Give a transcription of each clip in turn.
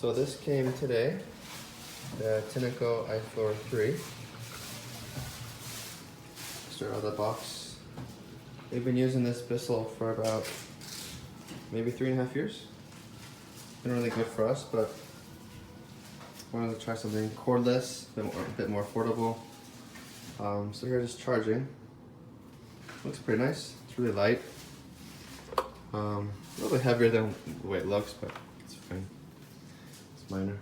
So this came today, the Tineco iFLOOR 3. Straight out of the box. We've been using this Bissell for about maybe 3.5 years. Been really good for us, but wanted to try something cordless, a bit more affordable. So here, just charging. Looks pretty nice. It's really light. A little bit heavier than the way it looks, but it's fine. It's minor.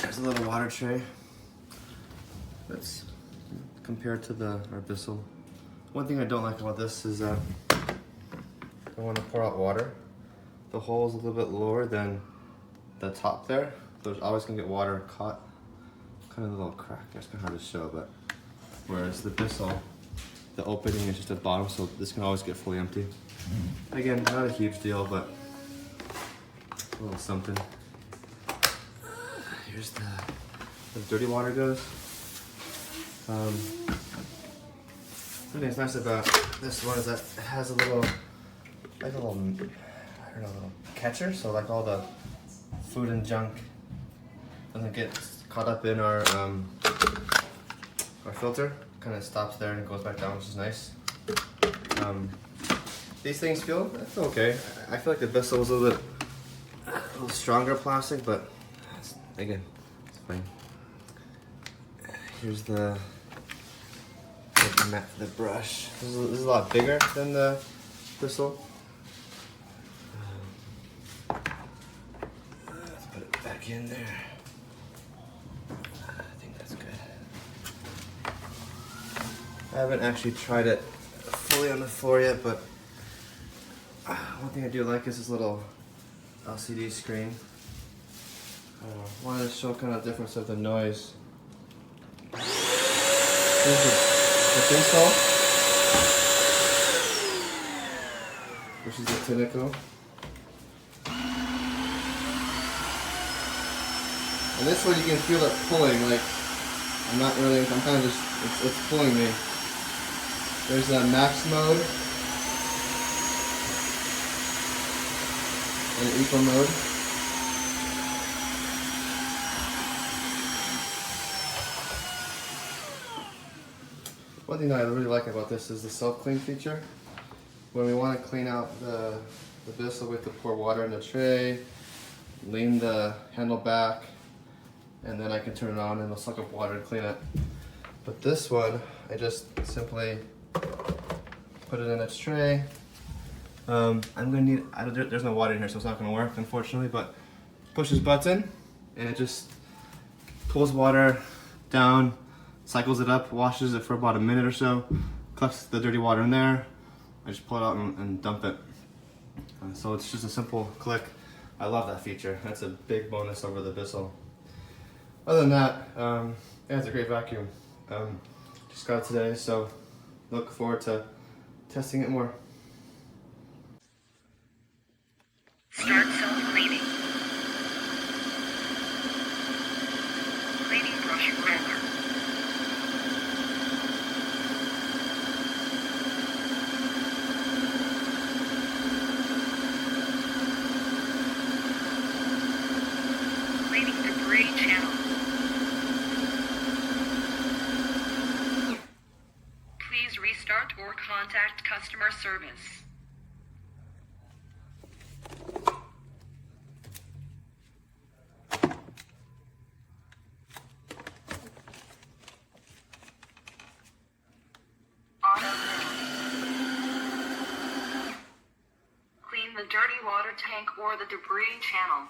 There's a little water tray. That's compared to our Bissell. One thing I don't like about this is that I want to pour out water. The hole is a little bit lower than the top there. There's always gonna get water caught. Kind of a little crack. That's kind of hard to show, but whereas the Bissell, the opening is just at the bottom, so this can always get fully empty. Again, not a huge deal, but a little something. Here's the dirty water goes. Something that's nice about this one is that it has a little, I don't know, little catcher, so like all the food and junk doesn't get caught up in our filter. Kind of stops there and goes back down, which is nice. These things feel okay. I feel like the Bissell was a little stronger plastic, but again, it's fine. Here's the mat for the brush. This is a lot bigger than the Bissell. Let's put it back in there. I think that's good. I haven't actually tried it fully on the floor yet, but one thing I do like is this little LCD screen. I wanted to show kind of the difference of the noise. Here's the Bissell, which is the Tineco. And this one you can feel it pulling, like I'm kind of just, it's pulling me. There's a max mode and an eco mode. One thing that I really like about this is the self-clean feature. When we want to clean out the Bissell, we have to pour water in the tray, lean the handle back, and then I can turn it on and it'll suck up water and clean it. But this one, I just simply put it in its tray. I'm gonna need, there's no water in here, so it's not gonna work, unfortunately, but push this button and it just pulls water down, cycles it up, washes it for about a minute or so, collects the dirty water in there. I just pull it out and dump it. So it's just a simple click. I love that feature. That's a big bonus over the Bissell. Other than that, yeah, it's a great vacuum. Just got it today, so look forward to testing it more. Start self-cleaning. Cleaning brush roller. Cleaning debris channel. Please restart or contact customer service. Clean the dirty water tank or the debris channel.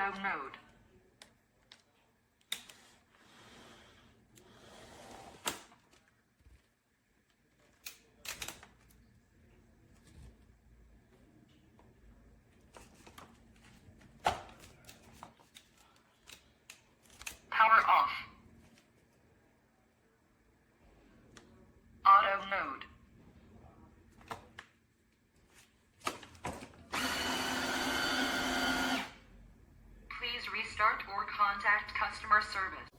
Auto mode. Power off. Auto mode. Please restart or contact customer service.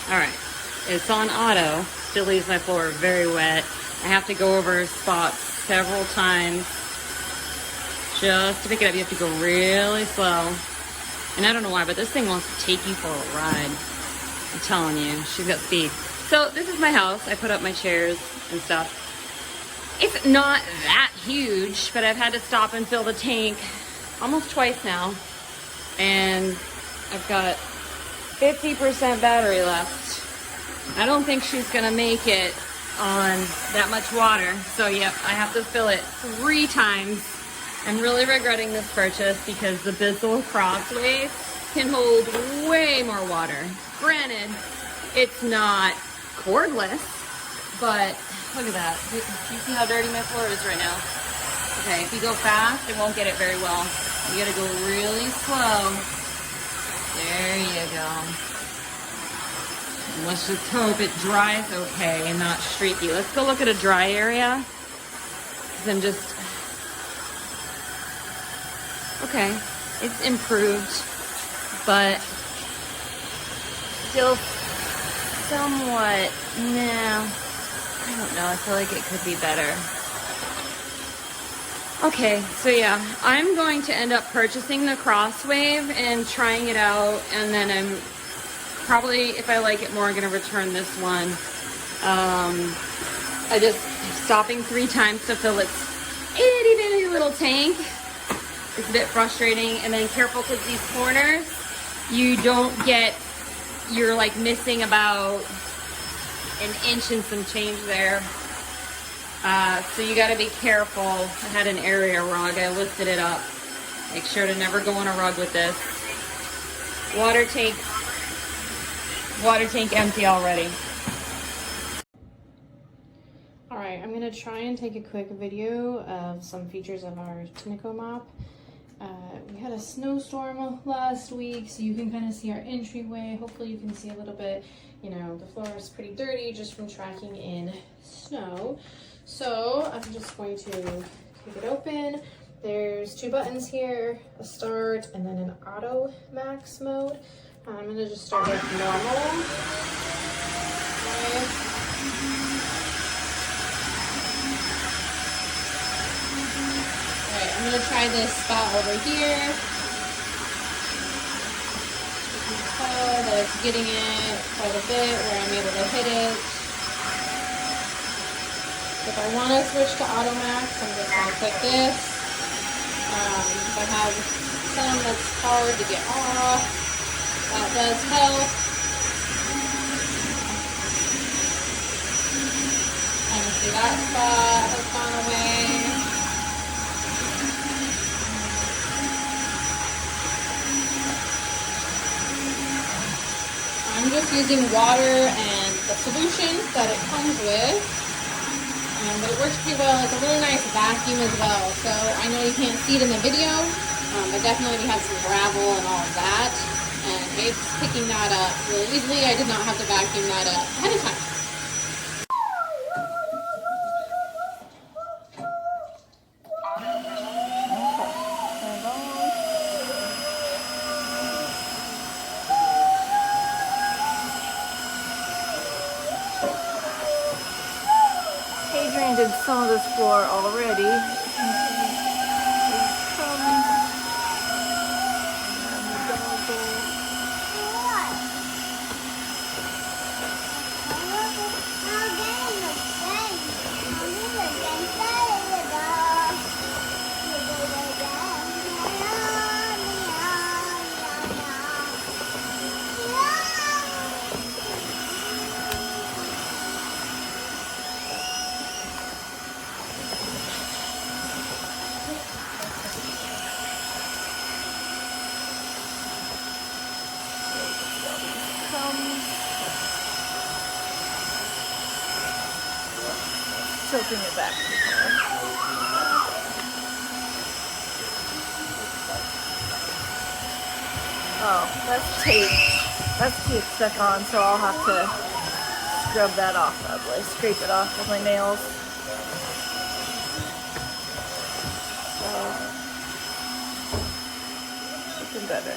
All right, it's on auto, still leaves my floor very wet. I have to go over spots several times just to pick it up. You have to go really slow. And I don't know why, but this thing wants to take you for a ride. I'm telling you, she's got speed. So this is my house. I put up my chairs and stuff. It's not that huge, but I've had to stop and fill the tank almost twice now. And I've got 50% battery left. I don't think she's gonna make it on that much water. So yep, I have to fill it 3 times. I'm really regretting this purchase because the Bissell Crosswave can hold way more water. Granted, it's not cordless, but look at that. You see how dirty my floor is right now? Okay, if you go fast, it won't get it very well. You gotta go really slow. There you go. And let's just hope it dries okay and not streaky. Let's go look at a dry area. Cause I'm just, okay, it's improved, but still somewhat, nah, I don't know. I feel like it could be better. Okay, so yeah, I'm going to end up purchasing the Crosswave and trying it out, and then I'm probably, if I like it more, I'm going to return this one. I just stopping 3 times to fill its itty bitty little tank. It's a bit frustrating, and then careful because these corners, you don't get, you're like missing about an inch and some change there. So you gotta be careful. I had an area rug, I lifted it up. Make sure to never go on a rug with this. Water tank empty already. Alright, I'm gonna try and take a quick video of some features of our Tineco mop. We had a snowstorm last week, so you can kind of see our entryway. Hopefully you can see a little bit. You know, the floor is pretty dirty just from tracking in snow. So I'm just going to keep it open. There's 2 buttons here, a start and then an auto max mode. I'm gonna just start with normal. Okay. Alright, I'm gonna try this spot over here. You can tell that it's getting it quite a bit where I'm able to hit it. If I want to switch to auto max, I'm just gonna click this. If I have some that's hard to get off, that does help. Kind of see that spot has gone away. I'm just using water and the solution that it comes with. But it works pretty well. It's a really nice vacuum as well. So I know you can't see it in the video, but definitely we have some gravel and all of that. And it's picking that up really easily. I did not have to vacuum that up ahead of time. Adrian did some of this floor already. Tilting it back too far. Oh, that's tape. That's tape stuck on, so I'll have to scrub that off probably. Scrape it off with my nails. So, looking better.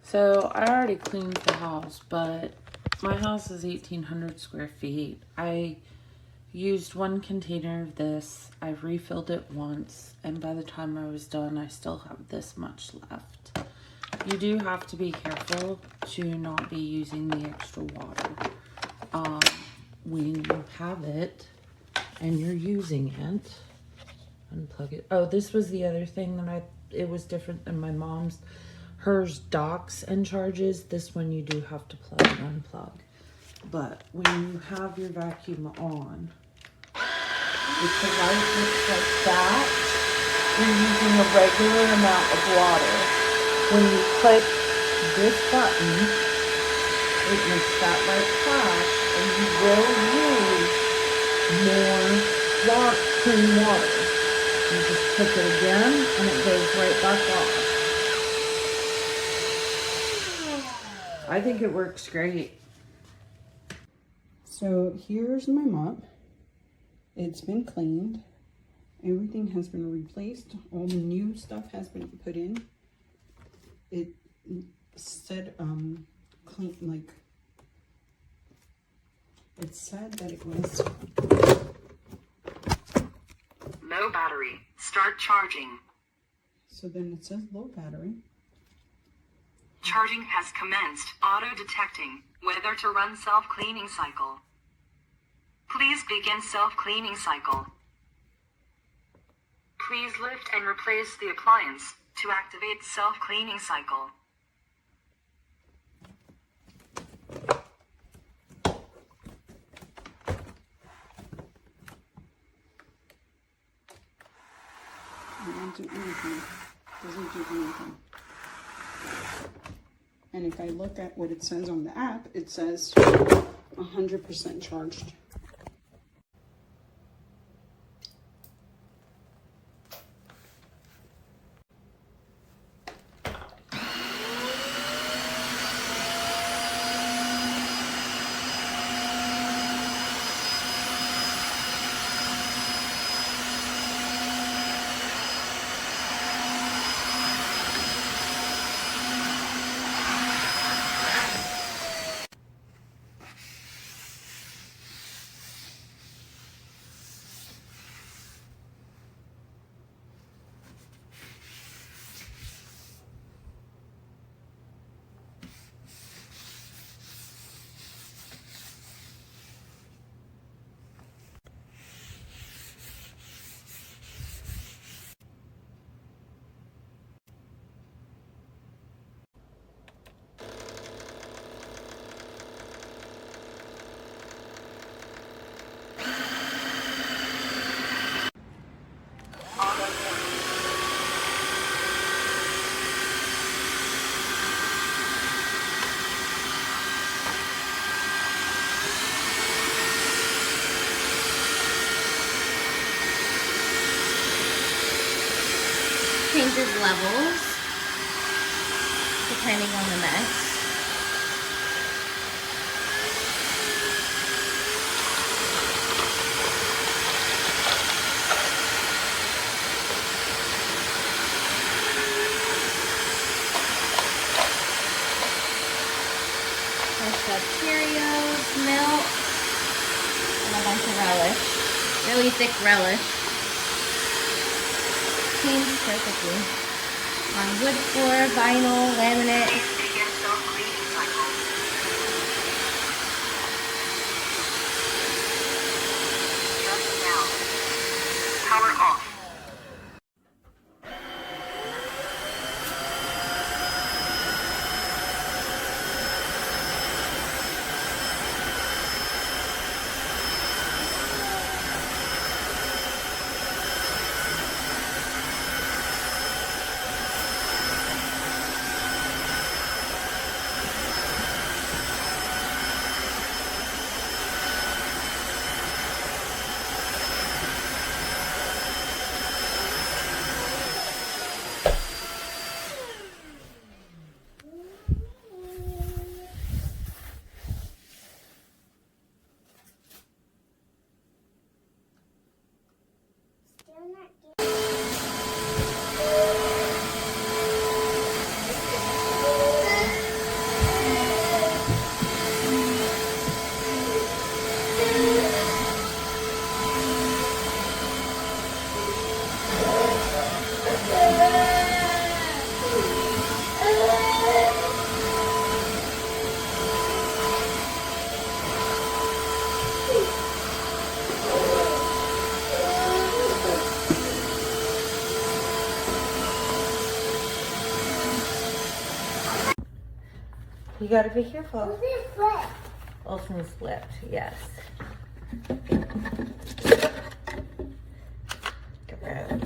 So I already cleaned the house, but my house is 1,800 square feet. I used 1 container of this. I refilled it once, and by the time I was done, I still have this much left. You do have to be careful to not be using the extra water. When you have it and you're using it, unplug it. Oh, this was the other thing that it was different than my mom's. Hers docks and charges. This one you do have to plug and unplug. But when you have your vacuum on, if the light looks like that, you're using a regular amount of water. When you click this button, it makes that light flash, and you will use more clean water. You just click it again, and it goes right back off. I think it works great. So here's my mop. It's been cleaned. Everything has been replaced. All the new stuff has been put in. It said clean, like it said that it was Low battery. Start charging. so then it says low battery. Charging has commenced. Auto detecting whether to run self-cleaning cycle. Please begin self-cleaning cycle. Please lift and replace the appliance to activate self-cleaning cycle. It won't do anything. Doesn't do anything. And if I look at what it says on the app, it says 100% charged. Changes levels depending on the mess. Fresh up Cheerios, milk, and a bunch of relish. Really thick relish. Cleans perfectly. On wood floor, vinyl, laminate. Please begin self-cleaning cycle. Shut down. Power off. You gotta be careful. Olsen slipped, yes. Gross.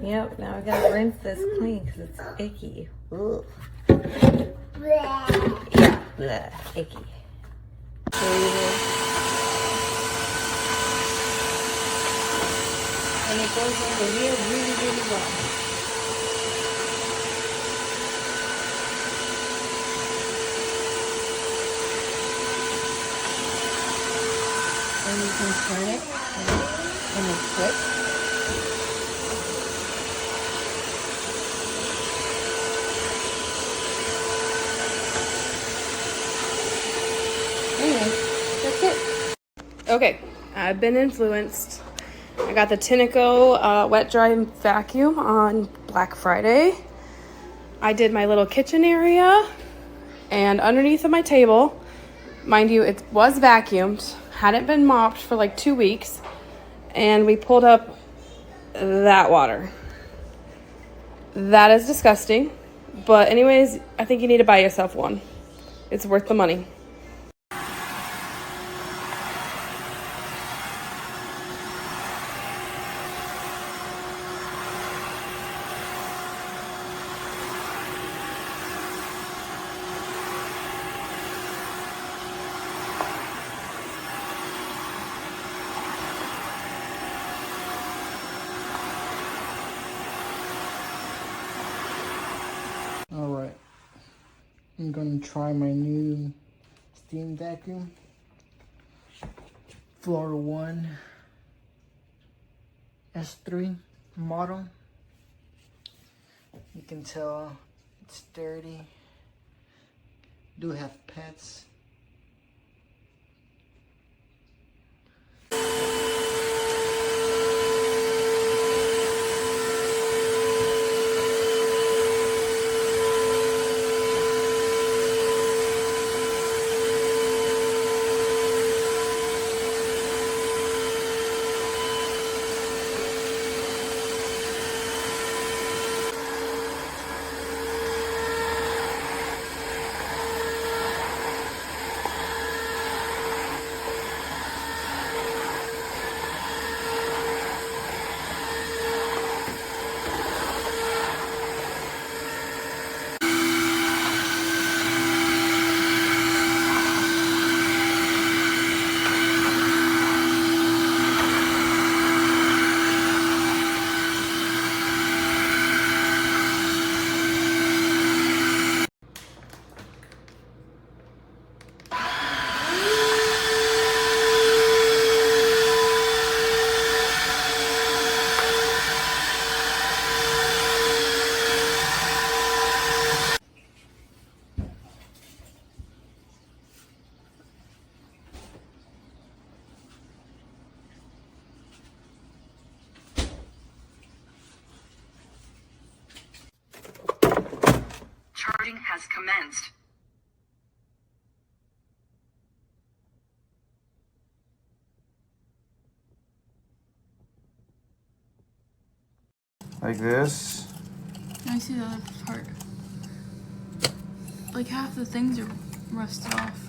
Yep, now I gotta rinse this clean because it's icky. Ugh. Yeah, bleh, icky. and it goes over here really, really well. And you can turn it and it's quick. Anyway, that's it. Okay, I've been influenced. I got the Tineco wet dry vacuum on Black Friday. I did my little kitchen area and underneath of my table. Mind you, it was vacuumed, hadn't been mopped for like 2 weeks, and we pulled up that water. That is disgusting, but anyways, I think you need to buy yourself one. It's worth the money. Alright, I'm gonna try my new steam vacuum. Floor 1 S3 model. You can tell it's dirty. Do have pets. Charging has commenced. Like this. I see the other part. Like half the things are rusted off.